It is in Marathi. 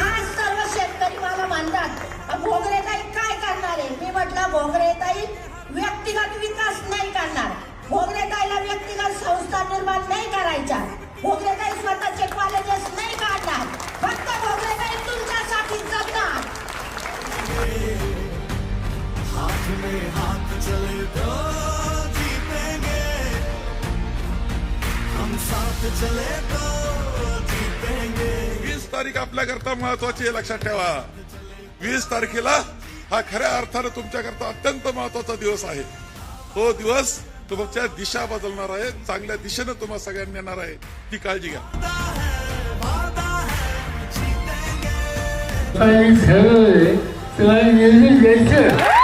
आज सर्व शेतकरी मला म्हणतात भोगरेताई काय करणार आहे. मी म्हटलं भोगरेताई व्यक्तिगत विकास नाही करणार. भोगरेताईला व्यक्तिगत संस्था निर्माण नाही करायच्या. भोगरेताई स्वतःचे कॉलेजेस नाही काढणार. फक्त भोगरेताई तुमच्यासाठी जगणार. हाथ में हाथ चले तो जीतेंगे, हम साथ चले तो जीतेंगे. 20 तारीख आपल्याकरता महत्वाची आहे, लक्षात ठेवा. 20 तारखेला हा खऱ्या अर्थानं तुमच्याकरता अत्यंत महत्वाचा दिवस आहे. तो दिवस तुमच्या दिशा बदलणार आहे, चांगल्या दिशेनं तुम्हा सगळ्यांना येणार आहे. ती काळजी घ्या. ठरवले तुला निर्णय घ्यायचं.